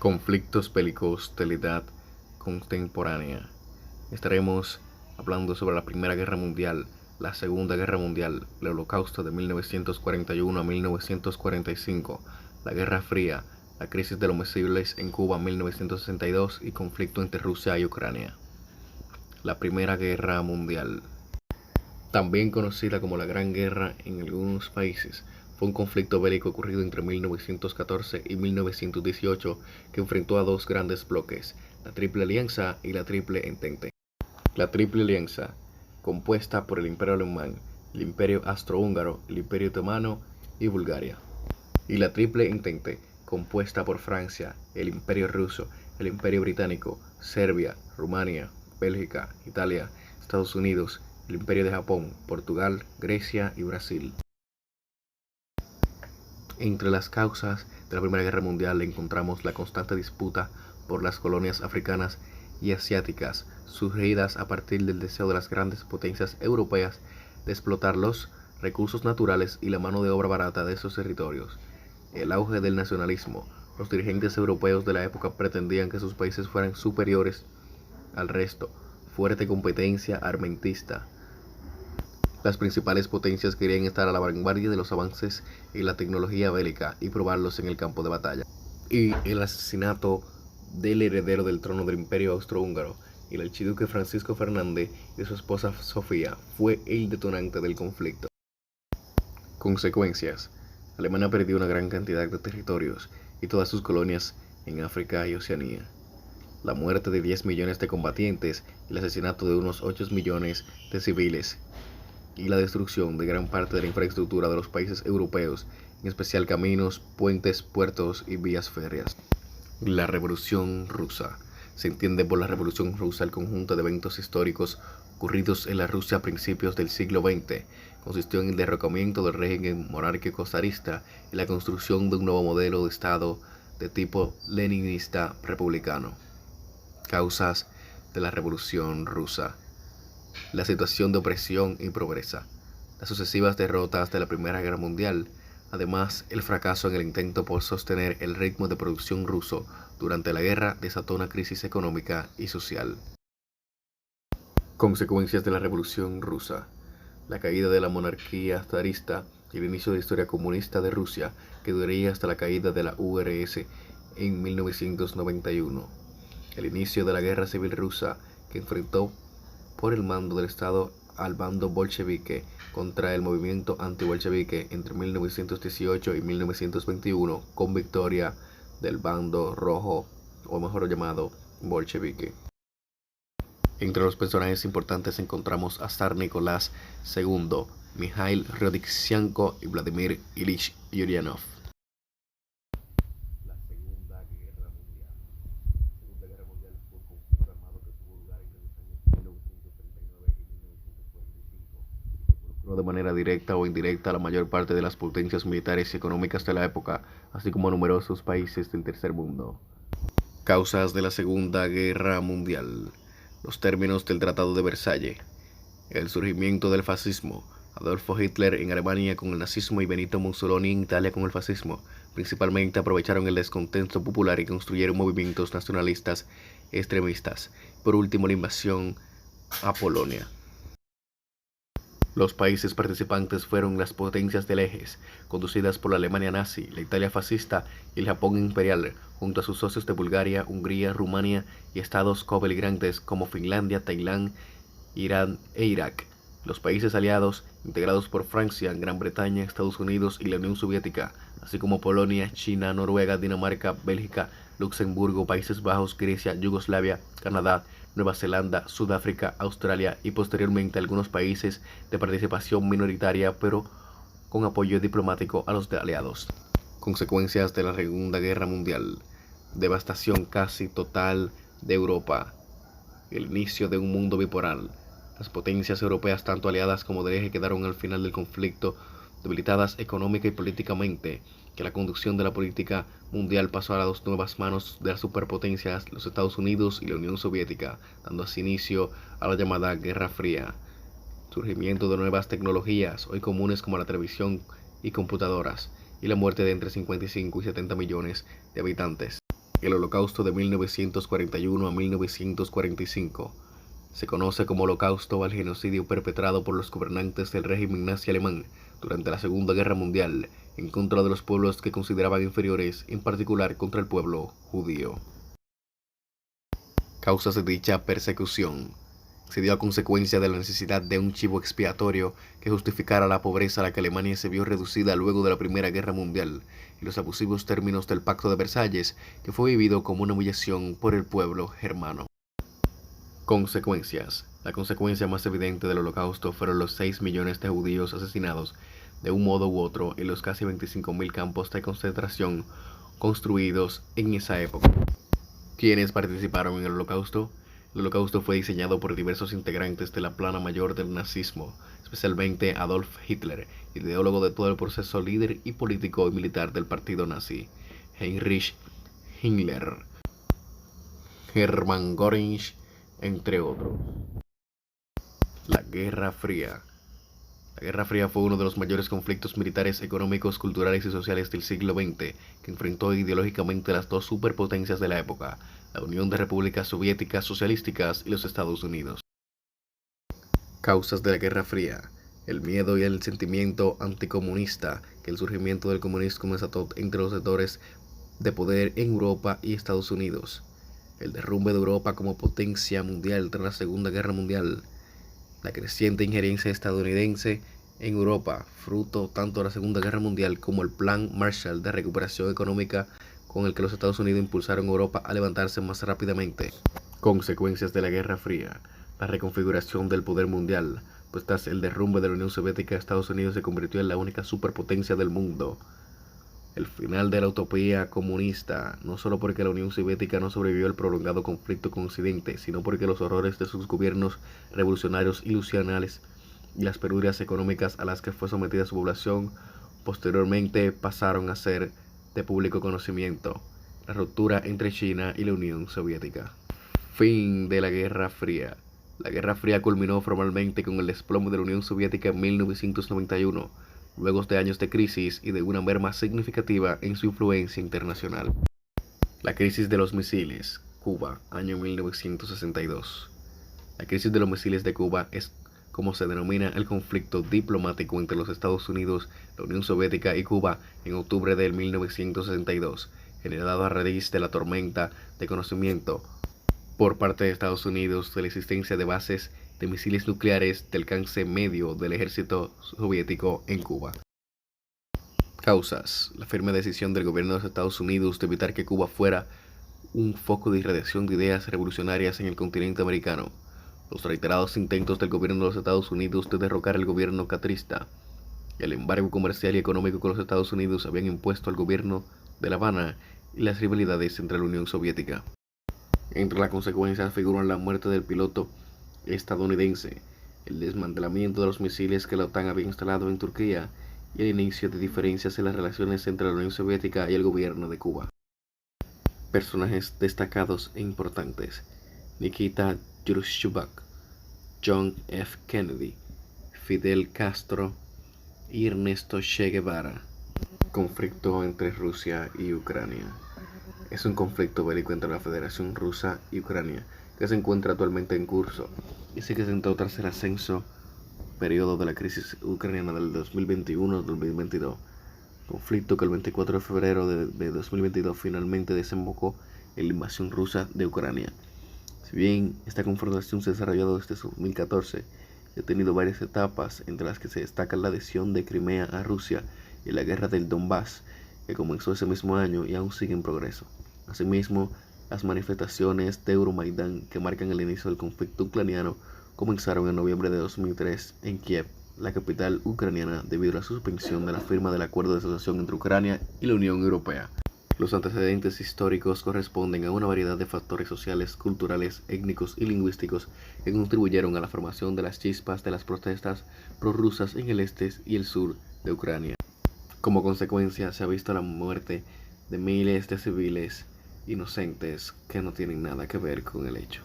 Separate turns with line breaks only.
Conflictos bélicos de la edad contemporánea. Estaremos hablando sobre la Primera Guerra Mundial, la Segunda Guerra Mundial, el Holocausto de 1941 a 1945, la Guerra Fría, la crisis de los misiles en Cuba en 1962 y conflicto entre Rusia y Ucrania. La Primera Guerra Mundial, también conocida como la Gran Guerra en algunos países, fue un conflicto bélico ocurrido entre 1914 y 1918 que enfrentó a dos grandes bloques, la Triple Alianza y la Triple Entente. La Triple Alianza, compuesta por el Imperio Alemán, el Imperio Austrohúngaro, el Imperio Otomano y Bulgaria. Y la Triple Entente, compuesta por Francia, el Imperio Ruso, el Imperio Británico, Serbia, Rumania, Bélgica, Italia, Estados Unidos, el Imperio de Japón, Portugal, Grecia y Brasil. Entre las causas de la Primera Guerra Mundial encontramos la constante disputa por las colonias africanas y asiáticas, surgidas a partir del deseo de las grandes potencias europeas de explotar los recursos naturales y la mano de obra barata de esos territorios. El auge del nacionalismo. Los dirigentes europeos de la época pretendían que sus países fueran superiores al resto. Fuerte competencia armamentista. Las principales potencias querían estar a la vanguardia de los avances en la tecnología bélica y probarlos en el campo de batalla. Y el asesinato del heredero del trono del Imperio Austrohúngaro, el archiduque Francisco Fernández y su esposa Sofía, fue el detonante del conflicto. Consecuencias. Alemania perdió una gran cantidad de territorios y todas sus colonias en África y Oceanía. La muerte de 10 millones de combatientes y el asesinato de unos 8 millones de civiles y la destrucción de gran parte de la infraestructura de los países europeos, en especial caminos, puentes, puertos y vías férreas. La Revolución Rusa. Se entiende por la Revolución Rusa el conjunto de eventos históricos ocurridos en la Rusia a principios del siglo XX. Consistió en el derrocamiento del régimen monárquico zarista y la construcción de un nuevo modelo de Estado de tipo leninista republicano. Causas de la Revolución Rusa. La situación de opresión y pobreza, las sucesivas derrotas de la Primera Guerra Mundial, además el fracaso en el intento por sostener el ritmo de producción ruso durante la guerra desató una crisis económica y social. Consecuencias de la Revolución Rusa. La caída de la monarquía zarista y el inicio de la historia comunista de Rusia, que duraría hasta la caída de la URSS en 1991. El inicio de la Guerra Civil Rusa, que enfrentó por el mando del Estado al bando bolchevique contra el movimiento antibolchevique entre 1918 y 1921, con victoria del bando rojo, o mejor llamado bolchevique. Entre los personajes importantes encontramos a Zar Nicolás II, Mikhail Rodishchenko y Vladimir Ilich Ulyanov. La Segunda Guerra Mundial. La Segunda Guerra Mundial fue un conflicto armado que tuvo lugar entre los años 1939 y 1945 y que involucró de manera directa o indirecta a la mayor parte de las potencias militares y económicas de la época, así como a numerosos países del tercer mundo. Causas de la Segunda Guerra Mundial. Los términos del Tratado de Versalles. El surgimiento del fascismo. Adolfo Hitler en Alemania con el nazismo y Benito Mussolini en Italia con el fascismo. Principalmente aprovecharon el descontento popular y construyeron movimientos nacionalistas extremistas. Por último, la invasión a Polonia. Los países participantes fueron las potencias del Eje, conducidas por la Alemania nazi, la Italia fascista y el Japón imperial, junto a sus socios de Bulgaria, Hungría, Rumania y estados cobeligrantes como Finlandia, Tailandia, Irán e Irak. Los países aliados, integrados por Francia, Gran Bretaña, Estados Unidos y la Unión Soviética, así como Polonia, China, Noruega, Dinamarca, Bélgica, Luxemburgo, Países Bajos, Grecia, Yugoslavia, Canadá, Nueva Zelanda, Sudáfrica, Australia y posteriormente algunos países de participación minoritaria pero con apoyo diplomático a los aliados. Consecuencias de la Segunda Guerra Mundial. Devastación casi total de Europa. El inicio de un mundo bipolar. Las potencias europeas, tanto aliadas como del Eje, quedaron al final del conflicto debilitadas económica y políticamente, que la conducción de la política mundial pasó a las dos nuevas manos de las superpotencias, los Estados Unidos y la Unión Soviética, dando así inicio a la llamada Guerra Fría. Surgimiento de nuevas tecnologías, hoy comunes como la televisión y computadoras, y la muerte de entre 55 y 70 millones de habitantes. El Holocausto de 1941 a 1945 se conoce como Holocausto al genocidio perpetrado por los gobernantes del régimen nazi alemán durante la Segunda Guerra Mundial en contra de los pueblos que consideraban inferiores, en particular contra el pueblo judío. Causas de dicha persecución. Se dio a consecuencia de la necesidad de un chivo expiatorio que justificara la pobreza a la que Alemania se vio reducida luego de la Primera Guerra Mundial y los abusivos términos del Pacto de Versalles, que fue vivido como una humillación por el pueblo germano. Consecuencias. La consecuencia más evidente del Holocausto fueron los 6 millones de judíos asesinados de un modo u otro en los casi 25.000 campos de concentración construidos en esa época. ¿Quiénes participaron en el Holocausto? El Holocausto fue diseñado por diversos integrantes de la plana mayor del nazismo, especialmente Adolf Hitler, ideólogo de todo el proceso, líder y político y militar del partido nazi, Heinrich Himmler, Hermann Göring, entre otros. La Guerra Fría. La Guerra Fría fue uno de los mayores conflictos militares, económicos, culturales y sociales del siglo XX, que enfrentó ideológicamente las dos superpotencias de la época, la Unión de Repúblicas Soviéticas Socialísticas y los Estados Unidos. Causas de la Guerra Fría. El miedo y el sentimiento anticomunista que el surgimiento del comunismo desató entre los sectores de poder en Europa y Estados Unidos. El derrumbe de Europa como potencia mundial tras la Segunda Guerra Mundial. La creciente injerencia estadounidense en Europa, fruto tanto de la Segunda Guerra Mundial como el Plan Marshall de recuperación económica con el que los Estados Unidos impulsaron a Europa a levantarse más rápidamente. Consecuencias de la Guerra Fría. La reconfiguración del poder mundial, pues tras el derrumbe de la Unión Soviética, Estados Unidos se convirtió en la única superpotencia del mundo. El final de la utopía comunista, no solo porque la Unión Soviética no sobrevivió al prolongado conflicto con Occidente, sino porque los horrores de sus gobiernos revolucionarios ilusionales y las penurias económicas a las que fue sometida su población posteriormente pasaron a ser de público conocimiento. La ruptura entre China y la Unión Soviética. Fin de la Guerra Fría. La Guerra Fría culminó formalmente con el desplome de la Unión Soviética en 1991. Luego de años de crisis y de una merma significativa en su influencia internacional. La crisis de los misiles, Cuba, año 1962. La crisis de los misiles de Cuba es como se denomina el conflicto diplomático entre los Estados Unidos, la Unión Soviética y Cuba en octubre de 1962, generado a raíz de la tormenta de conocimiento por parte de Estados Unidos de la existencia de bases de misiles nucleares de alcance medio del ejército soviético en Cuba. Causas. La firme decisión del gobierno de los Estados Unidos de evitar que Cuba fuera un foco de irradiación de ideas revolucionarias en el continente americano. Los reiterados intentos del gobierno de los Estados Unidos de derrocar el gobierno castrista. El embargo comercial y económico que los Estados Unidos habían impuesto al gobierno de La Habana y las rivalidades entre la Unión Soviética. Entre las consecuencias figuran la muerte del piloto estadounidense, el desmantelamiento de los misiles que la OTAN había instalado en Turquía y el inicio de diferencias en las relaciones entre la Unión Soviética y el gobierno de Cuba. Personajes destacados e importantes: Nikita Khrushchev, John F. Kennedy, Fidel Castro y Ernesto Che Guevara. Conflicto entre Rusia y Ucrania. Es un conflicto bélico entre la Federación Rusa y Ucrania que se encuentra actualmente en curso y se sentó tras el ascenso periodo de la crisis ucraniana del 2021-2022. Conflicto que el 24 de febrero de 2022 finalmente desembocó en la invasión rusa de Ucrania. Si bien esta confrontación se ha desarrollado desde 2014, ha tenido varias etapas, entre las que se destaca la adhesión de Crimea a Rusia y la guerra del Donbass, que comenzó ese mismo año y aún sigue en progreso. Asimismo, las manifestaciones de Euromaidán, que marcan el inicio del conflicto ucraniano, comenzaron en noviembre de 2003 en Kiev, la capital ucraniana, debido a la suspensión de la firma del acuerdo de asociación entre Ucrania y la Unión Europea. Los antecedentes históricos corresponden a una variedad de factores sociales, culturales, étnicos y lingüísticos que contribuyeron a la formación de las chispas de las protestas prorrusas en el este y el sur de Ucrania. Como consecuencia, se ha visto la muerte de miles de civiles inocentes que no tienen nada que ver con el hecho.